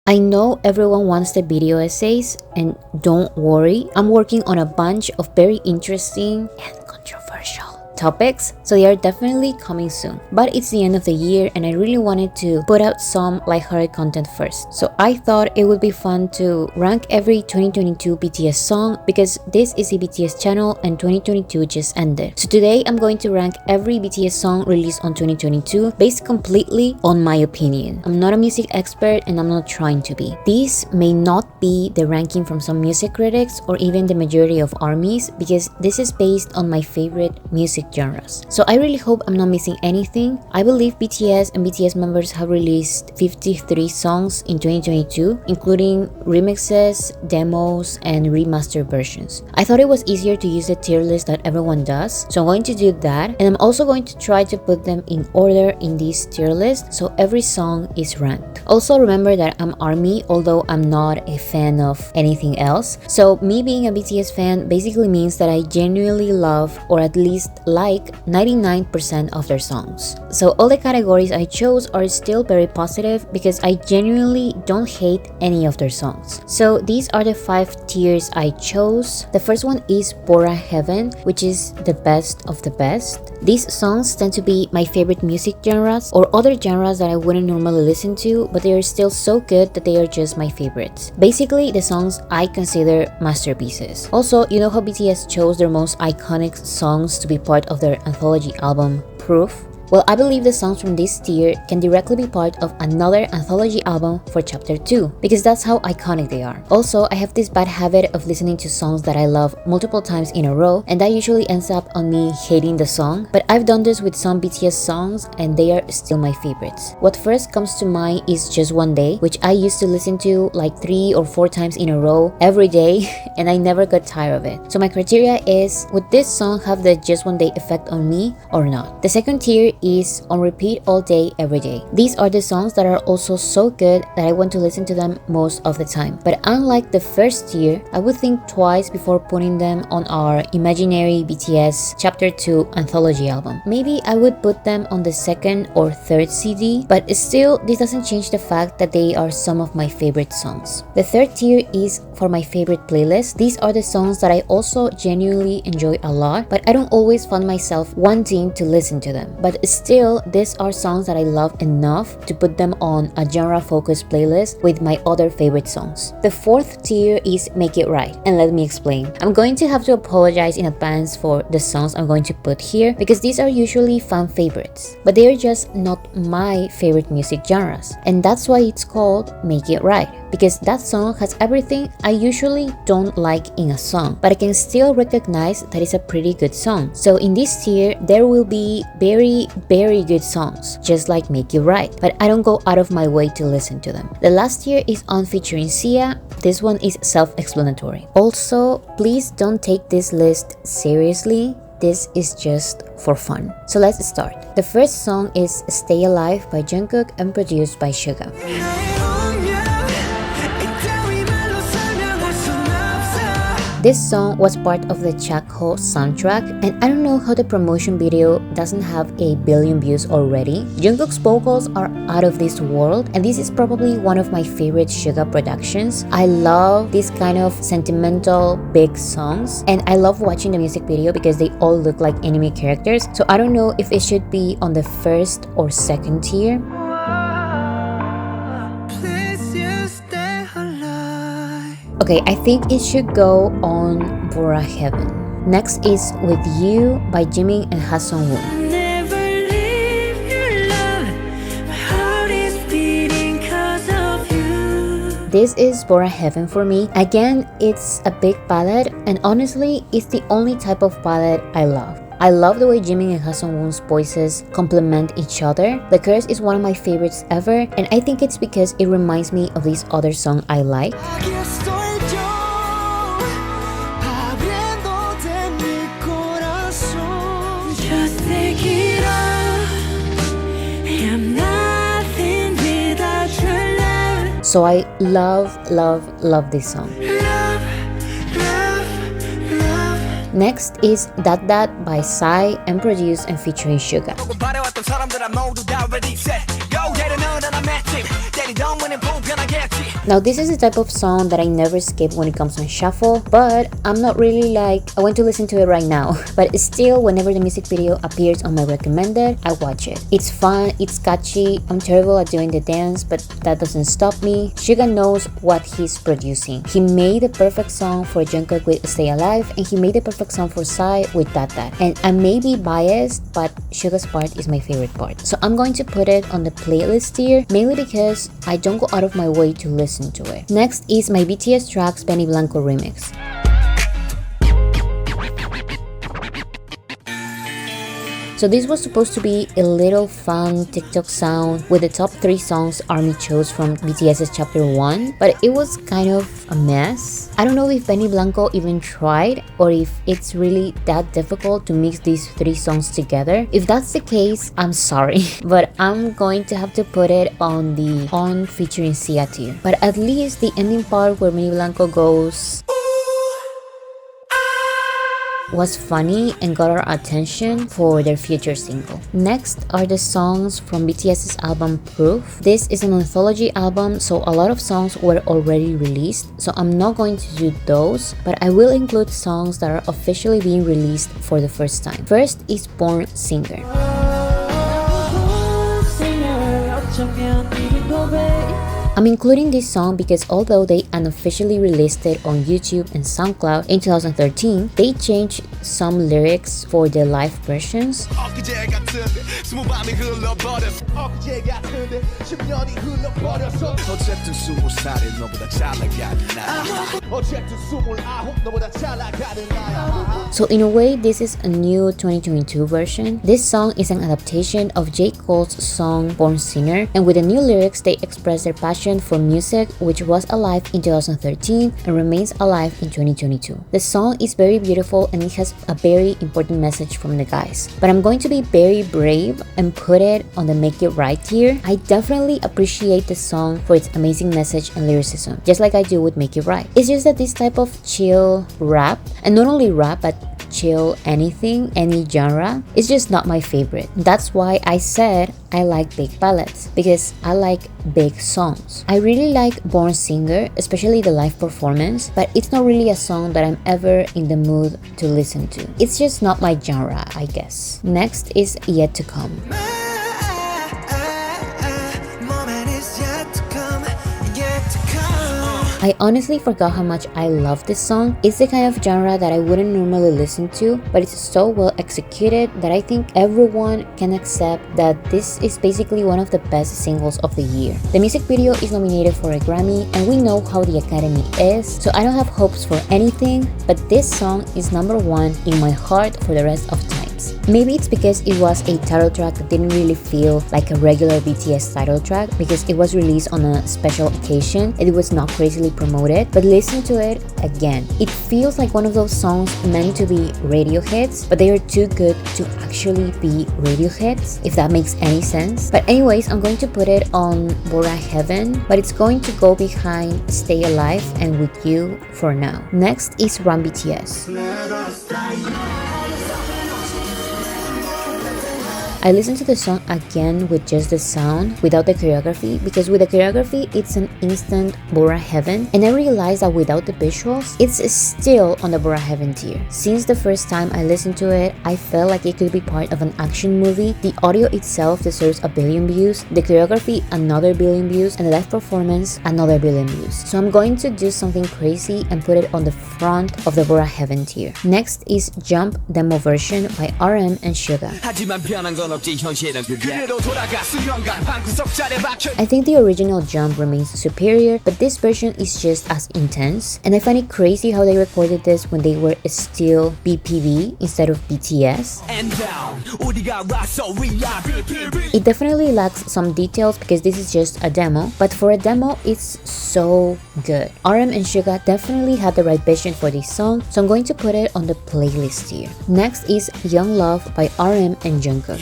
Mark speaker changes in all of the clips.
Speaker 1: I know everyone wants the video essays, and don't worry, I'm working on a bunch of very interesting and controversial topics, so they are definitely coming soon. But it's the end of the year and I really wanted to put out some lighthearted content first. So I thought it would be fun to rank every 2022 BTS song because this is a BTS channel and 2022 just ended. So today I'm going to rank every BTS song released on 2022 based completely on my opinion. I'm not a music expert and I'm not trying to be. These may not be the ranking from some music critics or even the majority of ARMYs because this is based on my favorite music genres. So I really hope I'm not missing anything. I believe BTS and BTS members have released 53 songs in 2022, including remixes, demos, and remastered versions. I thought it was easier to use the tier list that everyone does, so I'm going to do that, and I'm also going to try to put them in order in this tier list so every song is ranked. Also remember that I'm ARMY, although I'm not a fan of anything else. So me being a BTS fan basically means that I genuinely love, or at least like, 99% of their songs. So all the categories I chose are still very positive because I genuinely don't hate any of their songs. So these are the 5 tiers I chose. The first one is Bora Heaven, which is the best of the best. These songs tend to be my favorite music genres or other genres that I wouldn't normally listen to, but they are still so good that they are just my favorites. Basically, the songs I consider masterpieces. Also, you know how BTS chose their most iconic songs to be part of their anthology album, Proof? Well, I believe the songs from this tier can directly be part of another anthology album for chapter 2, because that's how iconic they are. Also, I have this bad habit of listening to songs that I love multiple times in a row, and that usually ends up on me hating the song, but I've done this with some BTS songs and they are still my favorites. What first comes to mind is Just One Day, which I used to listen to like 3 or 4 times in a row every day, and I never got tired of it. So my criteria is, would this song have the Just One Day effect on me or not? The second tier is On Repeat All Day Every Day. These are the songs that are also so good that I want to listen to them most of the time. But unlike the first tier, I would think twice before putting them on our imaginary BTS Chapter 2 anthology album. Maybe I would put them on the second or third CD, but still this doesn't change the fact that they are some of my favorite songs. The third tier is for my favorite playlist. These are the songs that I also genuinely enjoy a lot, but I don't always find myself wanting to listen to them. But still, these are songs that I love enough to put them on a genre-focused playlist with my other favorite songs. The fourth tier is Make It Right, and let me explain. I'm going to have to apologize in advance for the songs I'm going to put here because these are usually fan favorites, but they are just not my favorite music genres, and that's why it's called Make It Right, because that song has everything I usually don't like in a song, but I can still recognize that it's a pretty good song. So in this tier, there will be very good songs, just like Make It Right, but I don't go out of my way to listen to them. The last tier is On featuring Sia. This one is self-explanatory. Also, please don't take this list seriously. This is just for fun. So let's start. The first song is Stay Alive by Jungkook and produced by Suga. This song was part of the Chakho soundtrack, and I don't know how the promotion video doesn't have a billion views already. Jungkook's vocals are out of this world, and this is probably one of my favorite Suga productions. I love this kind of sentimental big songs, and I love watching the music video because they all look like anime characters. So I don't know if it should be on the first or second tier. Okay, I think it should go on Bora Heaven. Next is With You by Jimin and Ha Sung-woon. This is Bora Heaven for me. Again, it's a big ballad, and honestly, it's the only type of ballad I love. I love the way Jimin and Ha Sung-woon's voices complement each other. The chorus is one of my favorites ever, and I think it's because it reminds me of this other song I like. So I love this song. Next is Dat Dat by Psy and produced and featuring Suga. Now this is the type of song that I never skip when it comes on shuffle, but I'm not really like I want to listen to it right now. But still, whenever the music video appears on my recommended, I watch it. It's fun, it's catchy. I'm terrible at doing the dance, but that doesn't stop me. Suga knows what he's producing. He made the perfect song for Jungkook with Stay Alive, and he made the perfect song for Psy with That. And I may be biased, but Suga's part is my favorite part. So I'm going to put it on the playlist here, mainly because I don't go out of my way to listen to it. Next is my mybtstracks Benny Blanco remix. So this was supposed to be a little fun TikTok sound with the top 3 songs ARMY chose from BTS's chapter 1, but it was kind of a mess. I don't know if Benny Blanco even tried or if it's really that difficult to mix these 3 songs together. If that's the case, I'm sorry, but I'm going to have to put it on the On featuring Sia tier. But at least the ending part where Benny Blanco goes was funny and got our attention for their future single. Next are the songs from BTS's album Proof. This is an anthology album, so a lot of songs were already released, so I'm not going to do those, but I will include songs that are officially being released for the first time. First is Born Singer. I'm including this song because although they unofficially released it on YouTube and SoundCloud in 2013, they changed some lyrics for the live versions. So in a way, this is a new 2022 version. This song is an adaptation of J. Cole's song Born Sinner, and with the new lyrics, they express their passion for music, which was alive in 2013 and remains alive in 2022. The song is very beautiful and it has a very important message from the guys. But I'm going to be very brave and put it on the Make It Right tier. I definitely appreciate the song for its amazing message and lyricism, just like I do with Make It Right. It's just that this type of chill rap, and not only rap but chill anything, any genre, is just not my favorite. That's why I said I like big ballads, because I like big songs. I really like Born Singer, especially the live performance, but it's not really a song that I'm ever in the mood to listen to. It's just not my genre, I guess. Next is Yet to Come. I honestly forgot how much I love this song. It's the kind of genre that I wouldn't normally listen to, but it's so well executed that I think everyone can accept that this is basically one of the best singles of the year. The music video is nominated for a Grammy, and we know how the Academy is, so I don't have hopes for anything, but this song is #1 in my heart for the rest of time. Maybe it's because it was a title track that didn't really feel like a regular BTS title track because it was released on a special occasion and it was not crazily promoted, but listen to it again. It feels like one of those songs meant to be radio hits, but they are too good to actually be radio hits, if that makes any sense. But anyways, I'm going to put it on Bora Heaven, but it's going to go behind Stay Alive and With You for now. Next is Run BTS. I listened to the song again with just the sound, without the choreography, because with the choreography, it's an instant Bora Heaven, and I realized that without the visuals, it's still on the Bora Heaven tier. Since the first time I listened to it, I felt like it could be part of an action movie. The audio itself deserves 1 billion views, the choreography another 1 billion views, and the live performance another 1 billion views. So I'm going to do something crazy and put it on the front of the Bora Heaven tier. Next is Jump demo version by RM and Suga. I think the original Jump remains superior, but this version is just as intense, and I find it crazy how they recorded this when they were still BPV instead of BTS. It definitely lacks some details because this is just a demo, but for a demo, it's so good. RM and Suga definitely had the right vision for this song, so I'm going to put it on the playlist here. Next is Young Love by RM and Jungkook.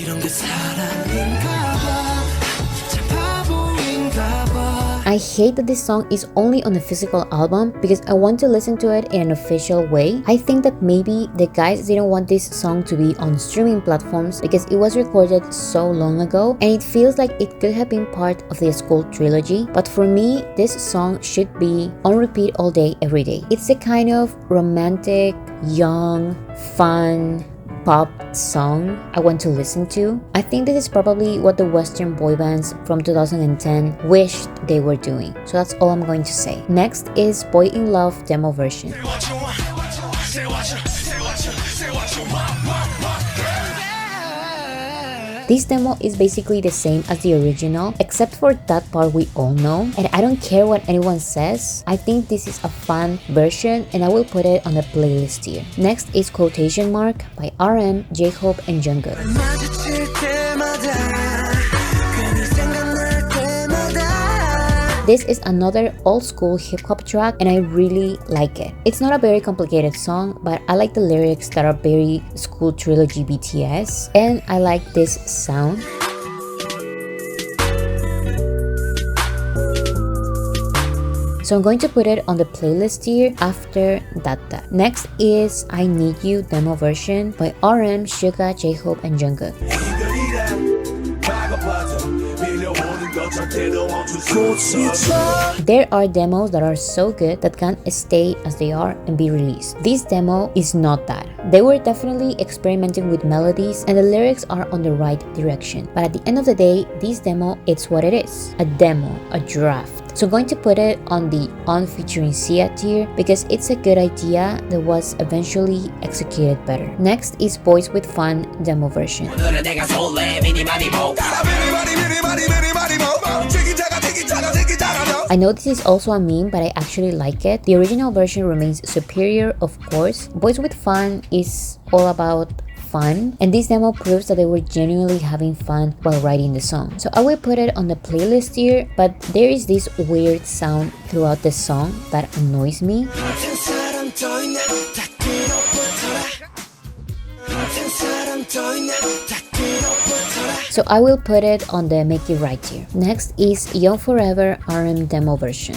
Speaker 1: I hate that this song is only on the physical album because I want to listen to it in an official way. I think that maybe the guys didn't want this song to be on streaming platforms because it was recorded so long ago and it feels like it could have been part of the school trilogy. But for me, this song should be on repeat all day, every day. It's a kind of romantic, young, fun, pop song I want to listen to. I think this is probably what the Western boy bands from 2010 wished they were doing. So that's all I'm going to say. Next is Boy in Love demo version. This demo is basically the same as the original, except for that part we all know, and I don't care what anyone says. I think this is a fun version and I will put it on the playlist here. Next is Quotation Mark by RM, J-Hope and Jungkook. This is another old school hip-hop track and I really like it. It's not a very complicated song, but I like the lyrics that are very school trilogy BTS and I like this sound. So I'm going to put it on the playlist here after that. Next is I Need You demo version by RM, Suga, J-Hope and Jungkook. There are demos that are so good that can't stay as they are and be released. This demo is not that. They were definitely experimenting with melodies and the lyrics are on the right direction. But at the end of the day, this demo, it's what it is. A demo, a draft. So I'm going to put it on the On featuring Sia tier because it's a good idea that was eventually executed better. Next is Boys with Fun demo version. I know this is also a meme, but I actually like it. The original version remains superior, of course. Boys with Fun is all about fun, and this demo proves that they were genuinely having fun while writing the song. So I will put it on the playlist here, but there is this weird sound throughout the song that annoys me. So I will put it on the Make It Right tier. Next is Young Forever RM demo version.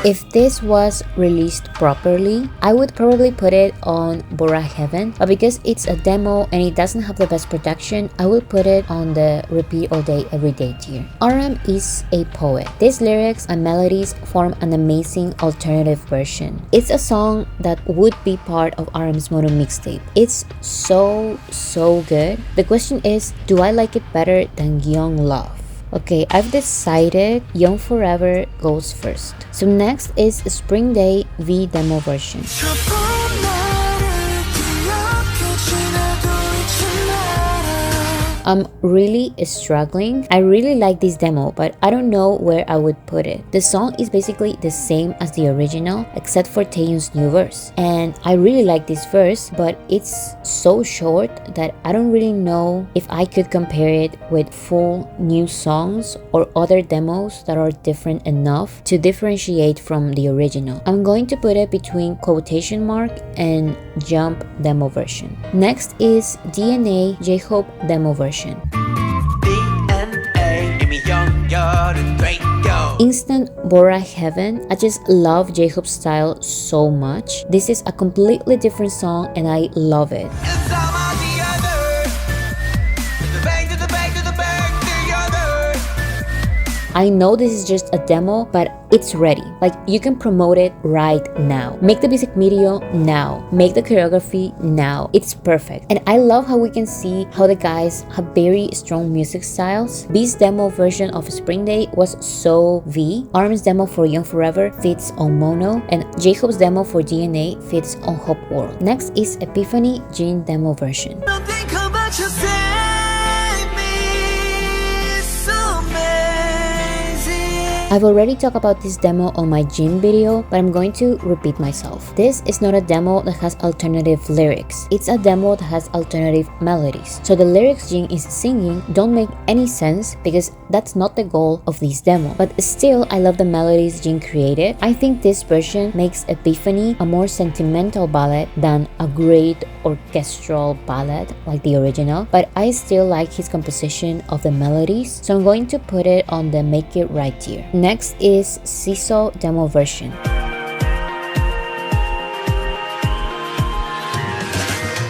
Speaker 1: If this was released properly, I would probably put it on Bora Heaven, but because it's a demo and it doesn't have the best production, I will put it on the Repeat All Day Every Day tier. RM is a poet. These lyrics and melodies form an amazing alternative version. It's a song that would be part of RM's mono mixtape. It's so good. The question is, do I like it better than Young Love? Okay, I've decided Young Forever goes first. So next is Spring Day V demo version. I'm really struggling. I really like this demo, but I don't know where I would put it. The song is basically the same as the original, except for Taeyun's new verse. And I really like this verse, but it's so short that I don't really know if I could compare it with full new songs or other demos that are different enough to differentiate from the original. I'm going to put it between Quotation Mark and Jump demo version. Next is DNA J-Hope demo version. Instant Bora Heaven. I just love J-Hope's style so much. This is a completely different song and I love it. I know this is just a demo, but it's ready. Like, you can promote it right now. Make the music video now. Make the choreography now. It's perfect. And I love how we can see how the guys have very strong music styles. B's demo version of Spring Day was so V. ARM's demo for Young Forever fits on Mono. And J-Hope's demo for DNA fits on Hope World. Next is Epiphany Jin demo version. I've already talked about this demo on my gym video, but I'm going to repeat myself. This is not a demo that has alternative lyrics. It's a demo that has alternative melodies. So the lyrics Jin is singing don't make any sense because that's not the goal of this demo. But still, I love the melodies Jin created. I think this version makes Epiphany a more sentimental ballad than a great orchestral ballad like the original, but I still like his composition of the melodies, so I'm going to put it on the Make It Right tier. Next is Seesaw demo version.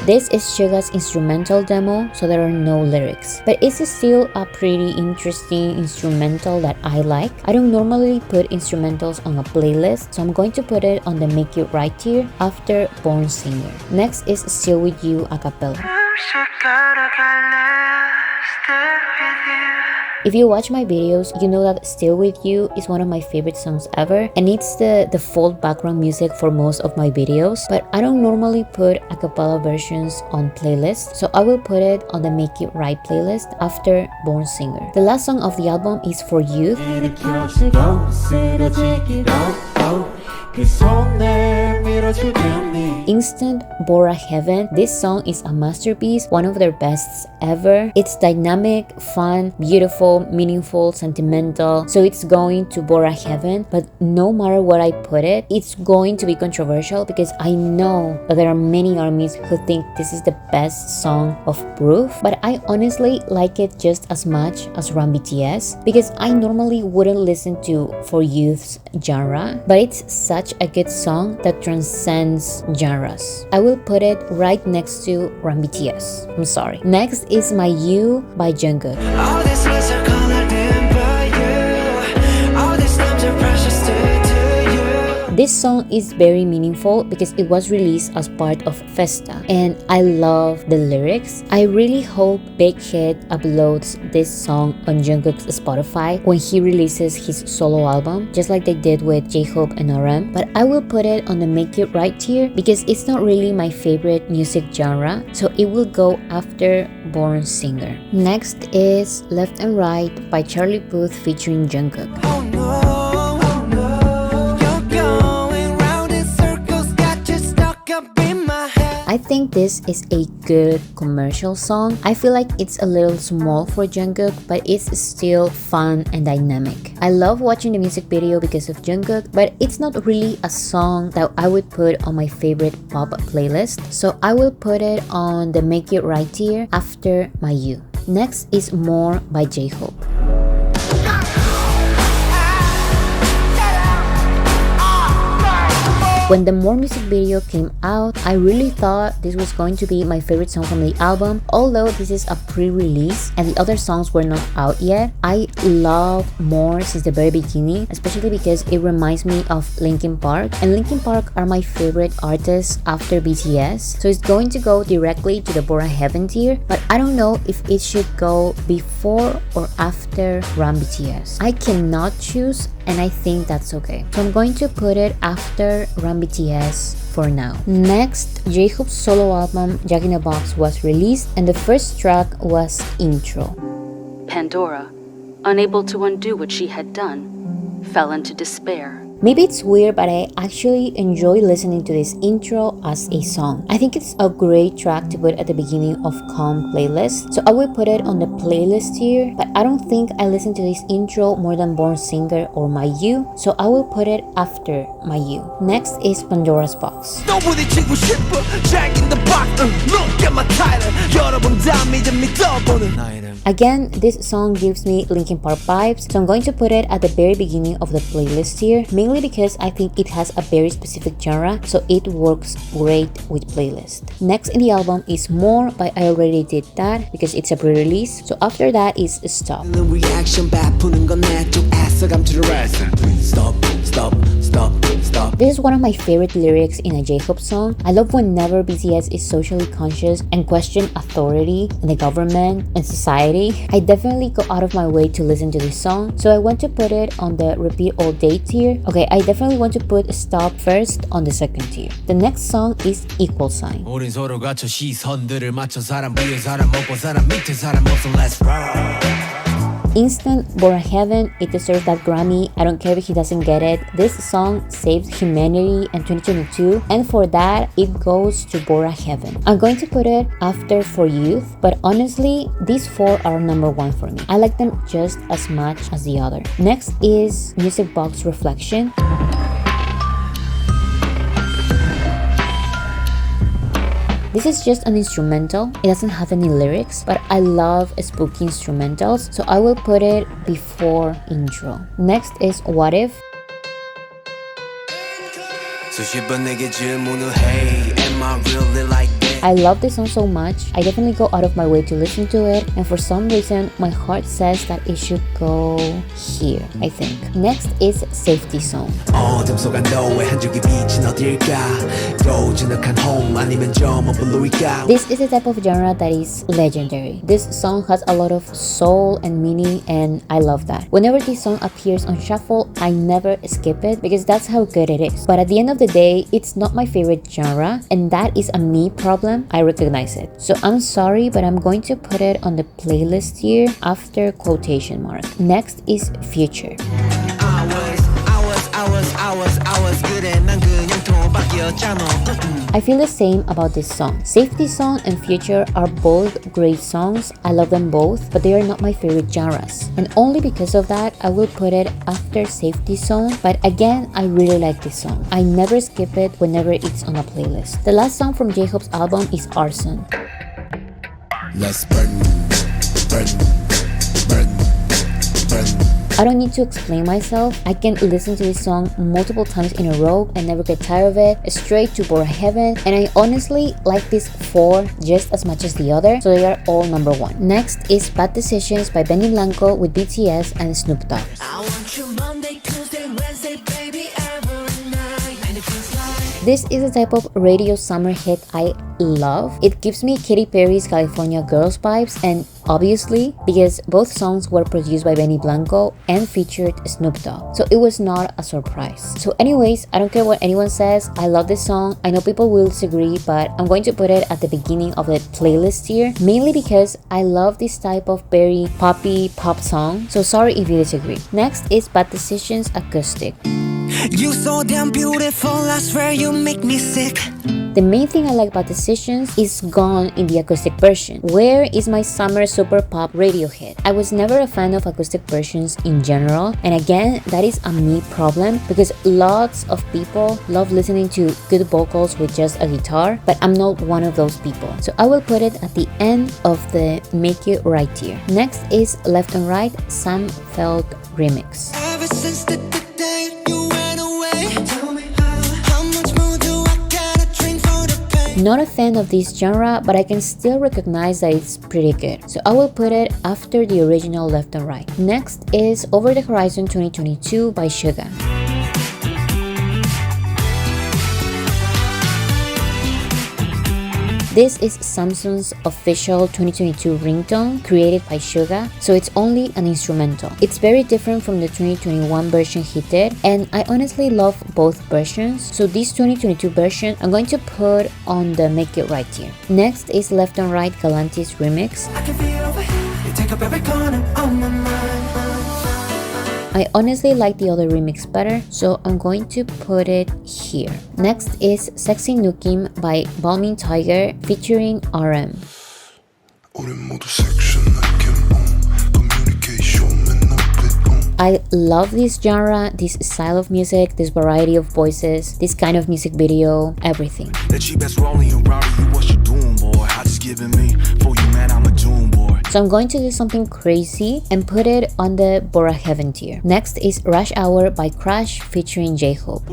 Speaker 1: This is Suga's instrumental demo, so there are no lyrics. But it's still a pretty interesting instrumental that I like. I don't normally put instrumentals on a playlist, so I'm going to put it on the Make It Right tier after Born Singer. Next is Still With You acapella. If you watch my videos, you know that Still With You is one of my favorite songs ever, and it's the default background music for most of my videos, but I don't normally put a cappella versions on playlists, so I will put it on the Make It Right playlist after Born Singer. The last song of the album is For Youth. Instant Bora Heaven. This song is a masterpiece, one of their bests ever. It's dynamic, fun, beautiful, meaningful, sentimental, so it's going to Bora Heaven. But no matter what I put it, it's going to be controversial because I know that there are many armies who think this is the best song of Proof, but I honestly like it just as much as Run BTS because I normally wouldn't listen to For Youth's genre, but it's such a good song that transcends genres. I will put it right next to Run BTS. I'm sorry. Next is My You by Jungkook. All these words are colored in by you. All these names are precious to you. This song is very meaningful because it was released as part of Festa, and I love the lyrics. I really hope Big Hit uploads this song on Jungkook's Spotify when he releases his solo album, just like they did with J-Hope and RM, but I will put it on the Make It Right tier because it's not really my favorite music genre, so it will go after Born Singer. Next is Left and Right by Charlie Puth featuring Jungkook. Oh no. I think this is a good commercial song. I feel like it's a little small for Jungkook, but it's still fun and dynamic. I love watching the music video because of Jungkook, but it's not really a song that I would put on my favorite pop playlist, so I will put it on the Make It Right tier after My You. Next is More by J-Hope. When the More music video came out, I really thought this was going to be my favorite song from the album, although this is a pre-release and the other songs were not out yet. I love More since the very beginning, especially because it reminds me of Linkin Park, and Linkin Park are my favorite artists after BTS, so it's going to go directly to the Bora Heaven tier, but I don't know if it should go before or after Run BTS. I cannot choose, and I think that's okay. So I'm going to put it after Run BTS for now. Next, J-Hope's solo album Jack in the Box was released, and the first track was Intro.
Speaker 2: Pandora, unable to undo what she had done, fell into despair.
Speaker 1: Maybe it's weird, but I actually enjoy listening to this intro as a song. I think it's a great track to put at the beginning of Calm playlist, so I will put it on the playlist here, but I don't think I listen to this intro more than Born Singer or My You, so I will put it after My You. Next is Pandora's Box. Again, this song gives me Linkin Park vibes, so I'm going to put it at the very beginning of the playlist here, mainly because I think it has a very specific genre, so it works great with playlist. Next in the album is More, but I already did that because it's a pre-release, so after that is Stop. This is one of my favorite lyrics in a J-Hope song. I love whenever BTS is socially conscious and question authority and the government and society. I definitely go out of my way to listen to this song, so I want to put it on the repeat all day tier. Okay, I definitely want to put Stop first on the second tier. The next song is Equal Sign. Instant Bora Heaven, it deserves that Grammy. I don't care if he doesn't get it. This song saves humanity in 2022, and for that, it goes to Bora Heaven. I'm going to put it after For Youth, but honestly, these four are number one for me. I like them just as much as the other. Next is Music Box Reflection. This is just an instrumental. It doesn't have any lyrics, but I love spooky instrumentals, so I will put it before intro. Next is What If. I love this song so much. I definitely go out of my way to listen to it, and for some reason my heart says that it should go here, I think. Next is Safety Zone. This is a type of genre that is legendary. This song has a lot of soul and meaning, and I love that. Whenever this song appears on shuffle, I never skip it because that's how good it is. But at the end of the day, it's not my favorite genre, and that is a me problem. I recognize it. So I'm sorry, but I'm going to put it on the playlist here after quotation mark. Next is Future. I feel the same about this song. Safety Zone and Future are both great songs. I love them both, but they are not my favorite genres. And only because of that, I will put it after Safety Zone. But again, I really like this song. I never skip it whenever it's on a playlist. The last song from J-Hope's album is Arson.
Speaker 3: Let's burn, burn, burn, burn.
Speaker 1: I don't need to explain myself. I can listen to this song multiple times in a row and never get tired of it. Straight to Bora Heaven, and I honestly like these four just as much as the other, so they are all number one. Next is Bad Decisions by Benny Blanco with BTS and Snoop Dogg. This is a type of radio summer hit I love. It gives me Katy Perry's California Girls vibes, and obviously because both songs were produced by Benny Blanco and featured Snoop Dogg, so it was not a surprise. So anyways, I don't care what anyone says, I love this song. I know people will disagree, but I'm going to put it at the beginning of the playlist here, mainly because I love this type of very poppy pop song, so sorry if you disagree. Next is Bad Decisions Acoustic.
Speaker 3: You so damn beautiful, I swear you make me sick.
Speaker 1: The main thing I like about Decisions is gone in the acoustic version. Where is my summer super pop radio hit? I was never a fan of acoustic versions in general, and again, that is a me problem because lots of people love listening to good vocals with just a guitar, but I'm not one of those people. So I will put it at the end of the Make It Right tier. Next is Left and Right, Sam Feldt remix.
Speaker 3: Ever since the day you went away, tell me
Speaker 1: not a fan of this genre, but I can still recognize that it's pretty good, so I will put it after the original Left and Right. Next is Over the Horizon 2022 by Suga. This is Samsung's official 2022 ringtone created by Suga, so it's only an instrumental. It's very different from the 2021 version he did, and I honestly love both versions, so this 2022 version I'm going to put on the Make It Right tier. Next is Left and Right Galantis remix.
Speaker 3: I can feel over here, you take up every corner of my mind.
Speaker 1: I honestly like the other remix better, so I'm going to put it here. Next is Sexy Nukim by Balmin Tiger featuring RM. I love this genre, this style of music, this variety of voices, this kind of music video, everything. So I'm going to do something crazy and put it on the Bora Heaven tier. Next is Rush Hour by Crash featuring J-Hope.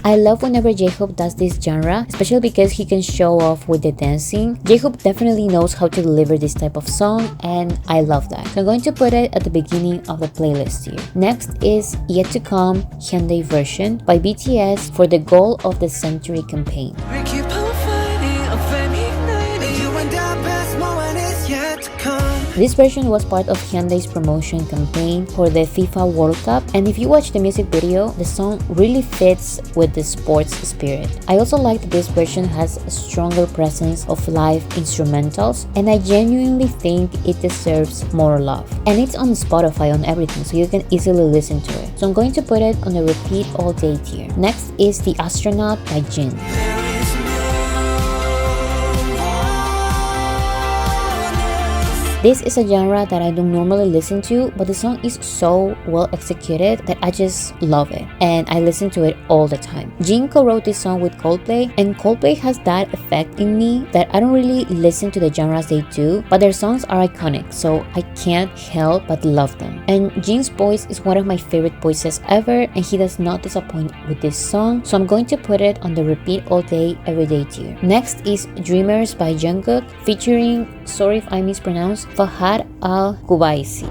Speaker 1: I love whenever J-Hope does this genre, especially because he can show off with the dancing. J-Hope definitely knows how to deliver this type of song, and I love that. So I'm going to put it at the beginning of the playlist here. Next is Yet to Come Hyundai version by BTS for the Goal of the Century campaign.
Speaker 3: We keep on fighting, a flame igniting. You and the best moment is yet to come.
Speaker 1: This version was part of Hyundai's promotion campaign for the FIFA World Cup, and if you watch the music video, the song really fits with the sports spirit. I also like that this version has a stronger presence of live instrumentals, and I genuinely think it deserves more love. And it's on Spotify on everything, so you can easily listen to it. So I'm going to put it on the repeat all day tier. Next is The Astronaut by Jin. This is a genre that I don't normally listen to, but the song is so well executed that I just love it, and I listen to it all the time. Jin co-wrote this song with Coldplay, and Coldplay has that effect in me that I don't really listen to the genres they do, but their songs are iconic, so I can't help but love them. And Jin's voice is one of my favorite voices ever, and he does not disappoint with this song, so I'm going to put it on the repeat all day, every day tier. Next is Dreamers by Jungkook, featuring, sorry if I mispronounce, Fahad Al-Kubaisi.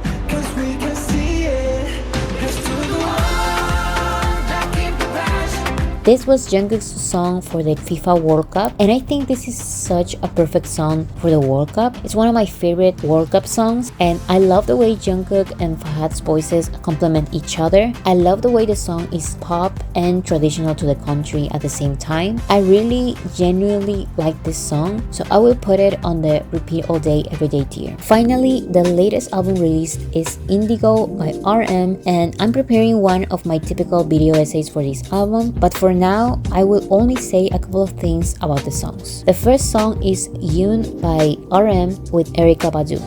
Speaker 1: This was Jungkook's song for the FIFA World Cup, and I think this is such a perfect song for the World Cup. It's one of my favorite World Cup songs, and I love the way Jungkook and Fahad's voices complement each other. I love the way the song is pop and traditional to the country at the same time. I really genuinely like this song, so I will put it on the repeat all day, every day tier. Finally, the latest album released is Indigo by RM, and I'm preparing one of my typical video essays for this album, but for now, I will only say a couple of things about the songs. The first song is Yoon by RM with Erykah Badu.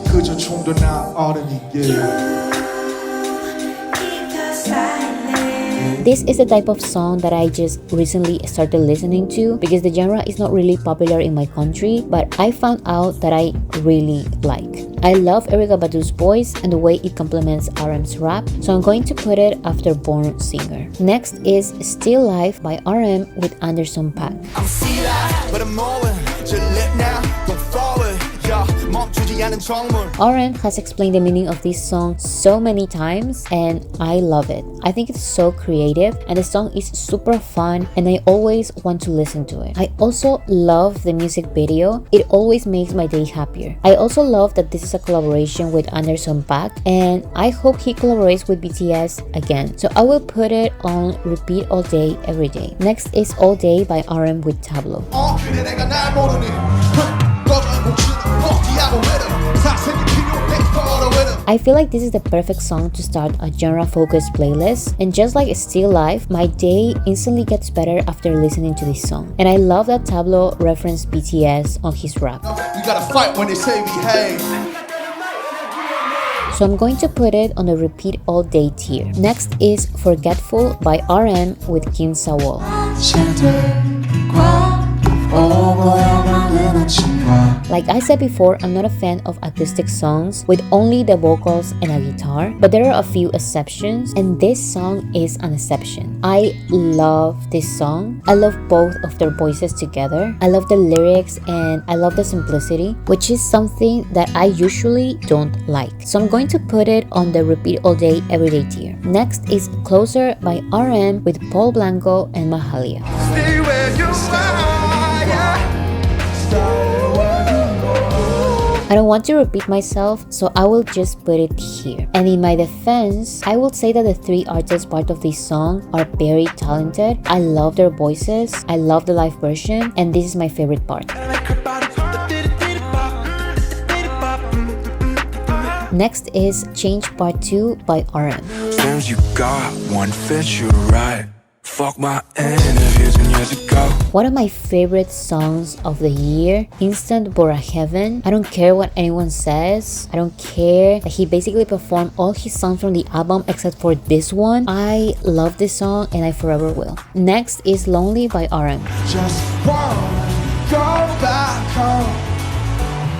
Speaker 1: This is the type of song that I just recently started listening to because the genre is not really popular in my country, but I found out that I really like. I love Erykah Badu's voice and the way it complements RM's rap, so I'm going to put it after Born Singer. Next is Still Life by RM with Anderson .Paak. RM has explained the meaning of this song so many times, and I love it. I think it's so creative, and the song is super fun, and I always want to listen to it. I also love the music video. It always makes my day happier. I also love that this is a collaboration with Anderson .Paak, and I hope he collaborates with BTS again. So I will put it on repeat all day, every day. Next is All Day by RM with Tableau. I feel like this is the perfect song to start a genre-focused playlist, and just like Still Life, my day instantly gets better after listening to this song. And I love that Tableau referenced BTS on his rap.
Speaker 4: You gotta fight when they say behave.
Speaker 1: So I'm going to put it on the repeat all day tier. Next is Forgetful by RM with Kim Sawol. Like I said before, I'm not a fan of acoustic songs with only the vocals and a guitar, but there are a few exceptions, and this song is an exception. I love this song. I love both of their voices together. I love the lyrics, and I love the simplicity, which is something that I usually don't like. So I'm going to put it on the repeat all day, every day tier. Next is Closer by RM with Paul Blanco and Mahalia.
Speaker 4: Stay where you are.
Speaker 1: I don't want to repeat myself, so I will just put it here. And in my defense, I will say that the three artists part of this song are very talented. I love their voices, I love the live version, and this is my favorite part. Next is Change Part 2 by RM.
Speaker 5: Seems you got one fit you right. Fuck my interviews and years ago.
Speaker 1: One of my favorite songs of the year, Instant Bora Heaven. I don't care what anyone says. I don't care that he basically performed all his songs from the album except for this one. I love this song and I forever will. Next is Lonely by RM.
Speaker 4: Just wanna go back home.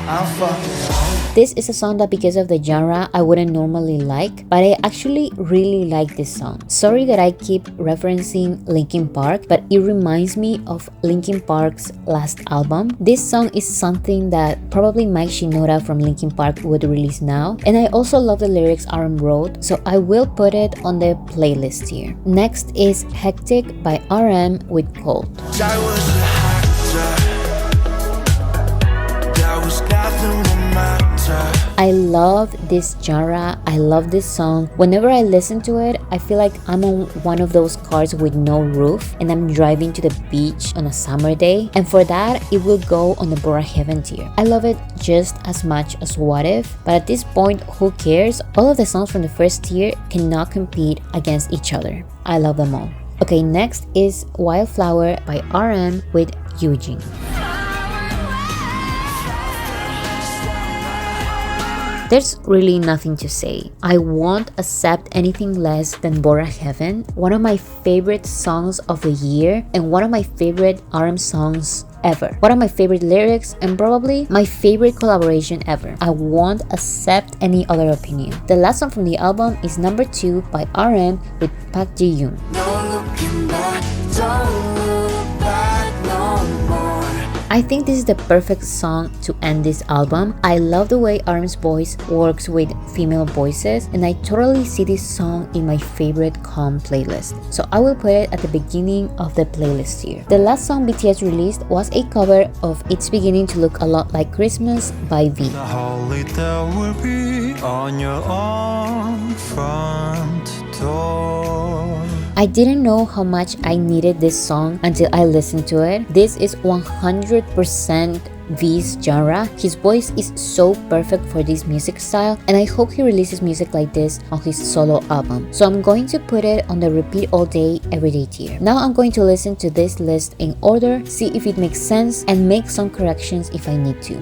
Speaker 4: I'm fucking home.
Speaker 1: This is a song that because of the genre I wouldn't normally like, but I actually really like this song. Sorry that I keep referencing Linkin Park, but it reminds me of Linkin Park's last album. This song is something that probably Mike Shinoda from Linkin Park would release now, and I also love the lyrics RM wrote, so I will put it on the playlist here. Next is Hectic by RM with Cold. I love this genre. I love this song. Whenever I listen to it, I feel like I'm on one of those cars with no roof and I'm driving to the beach on a summer day. And for that, it will go on the Bora Heaven tier. I love it just as much as What If, but at this point, who cares? All of the songs from the first tier cannot compete against each other. I love them all. Okay, next is Wildflower by RM with Eugene. There's really nothing to say. I won't accept anything less than Bora Heaven, one of my favorite songs of the year and one of my favorite RM songs ever. One of my favorite lyrics and probably my favorite collaboration ever. I won't accept any other opinion. The last song from the album is number 2 by RM with Park Ji-yoon. I think this is the perfect song to end this album. I love the way RM's voice works with female voices, and I totally see this song in my favorite calm playlist. So I will put it at the beginning of the playlist here. The last song BTS released was a cover of It's Beginning to Look a Lot Like Christmas by V.
Speaker 6: The holiday will be on your own front door.
Speaker 1: I didn't know how much I needed this song until I listened to it. This is 100% V's genre. His voice is so perfect for this music style, and I hope he releases music like this on his solo album. So I'm going to put it on the repeat all day, everyday tier. Now I'm going to listen to this list in order, see if it makes sense, and make some corrections if I need to.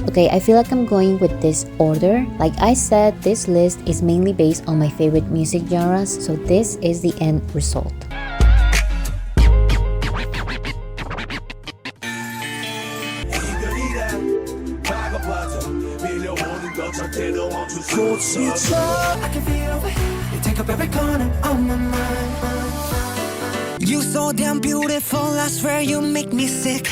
Speaker 1: Okay, I feel like I'm going with this order. Like I said, this list is mainly based on my favorite music genres, so this is the end result.
Speaker 3: You so damn beautiful, I swear you make me sick.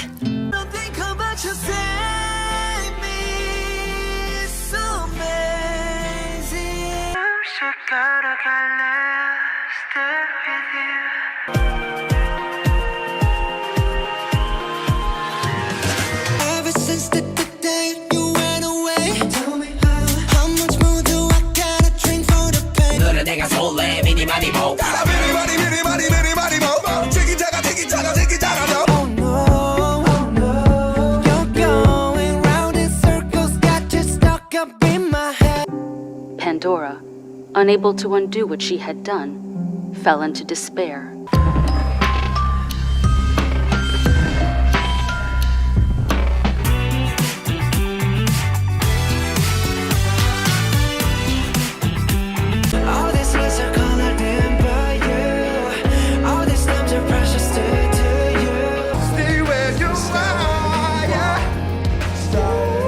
Speaker 3: Ever since the day you went away, tell me how much more do I gotta drink for the pain? 너를 내가 설레 미니 많이 모 Oh no, you're going round in circles, got you stuck up in my head.
Speaker 2: Pandora, unable to undo what she had done, fell into despair.
Speaker 3: All these lights are colored in by you. All these times are precious to you.
Speaker 4: Stay where you are, yeah. Stay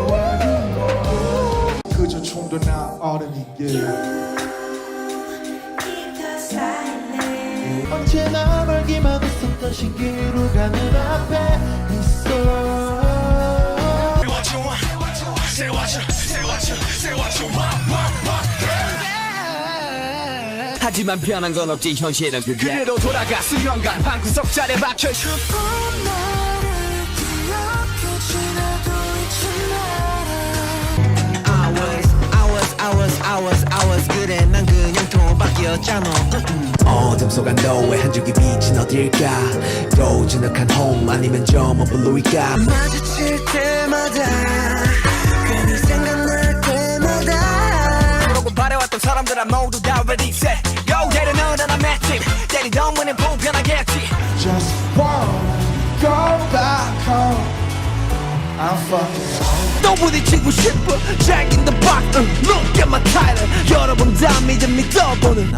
Speaker 4: where you are. 그저 총도 나 어른이게. 언제나 멀기만 했었던 신기루 가는 앞에 있어. Say what you want.
Speaker 7: 하지만 변한 건 없지 현실은 그게 그대로 돌아가 수영관 방구석 자리에 박혀
Speaker 3: hours 그래 난 그냥 돈밖이었잖아.
Speaker 8: 어둠 속 안도의 한 줄기 빛이 어딜까 또 진흙한 홈 아니면 저 먼 블루일까
Speaker 3: 마주칠 때마다 괜히 생각날 때마다
Speaker 7: 그러고 바래왔던 사람들아 모두 다 ready set go 내려놓은 하나 맷집 때리던 문은 불편하겠지
Speaker 4: Just wanna go back home. I'm fucking home.
Speaker 7: 또 부딪히고 싶어 Jack in the box look at my title 여러분 다 믿어보는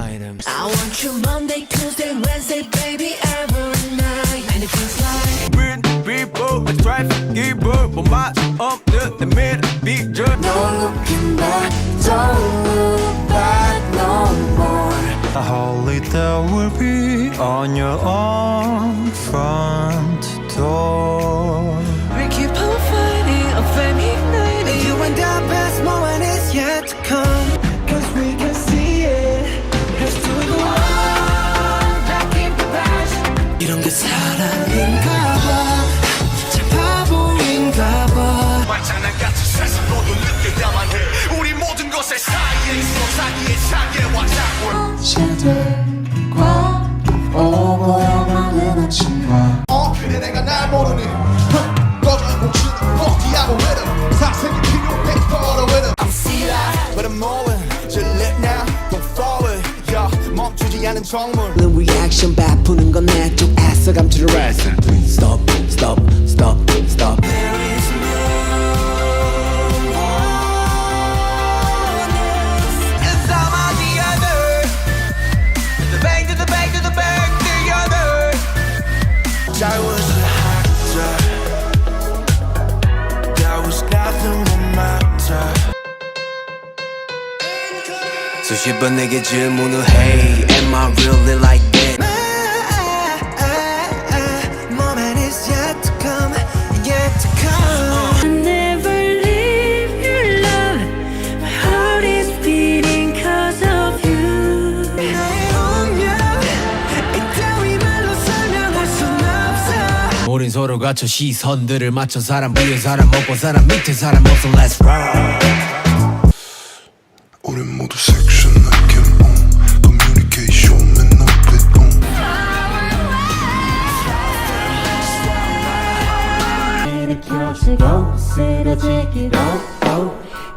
Speaker 3: I want you Monday, Tuesday, Wednesday, baby, every night. And it feels like
Speaker 6: Real people, I try to give up but my 없는 내 미래 비전
Speaker 3: no looking back, don't look back no more.
Speaker 6: The holiday will be on your own front door.
Speaker 3: We keep on fighting, a flame igniting. You and I past moment is yet to come.
Speaker 4: Cause we can see it.
Speaker 3: Has to go on, back in the past. 이런 게 사랑인가 봐. 참 바보
Speaker 4: 신들과 오고야만 하는 친구야 그래 내가 날 모르니 꺼져야 뭉치는 버티하고 왜는 사색이 필요해 for the rhythm
Speaker 7: I'm see that but I'm moving just live now don't forward yeah 멈추지 않은 정물
Speaker 8: 리액션 베푸는 건 내 쪽 애써 come to the rest Stop stop stop stop
Speaker 7: I was a actor. There was nothing that mattered. 수십 번 내게 질문을 해 Am I really like that? My man is yet to come, yet to come.
Speaker 9: I never leave your love. My heart is beating 'cause of you.
Speaker 7: 나의 운명 이따위 말로 설명할 순 없어.
Speaker 8: 우린 서로 갖춰 시선들을 맞춰 사람 위에 사람 먹고 사람 밑에 사람 없어 Let's roll
Speaker 5: 우린 모두 섹션 느낌 communication 맨 눈빛
Speaker 4: 일으켜주고 쓰러지기로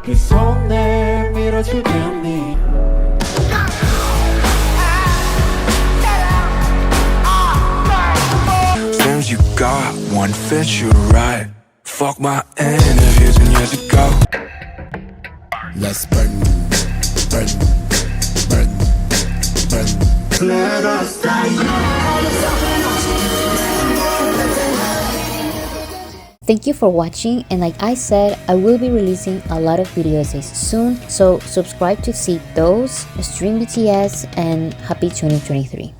Speaker 4: 그 손 내밀어주겠니
Speaker 5: Seems you got one fit you right Fuck my interviews and years ago
Speaker 8: Let's burn burn burn burn
Speaker 4: Let us
Speaker 1: Thank you for watching, and like I said, I will be releasing a lot of video essays soon, so subscribe to see those. Stream BTS and happy 2023.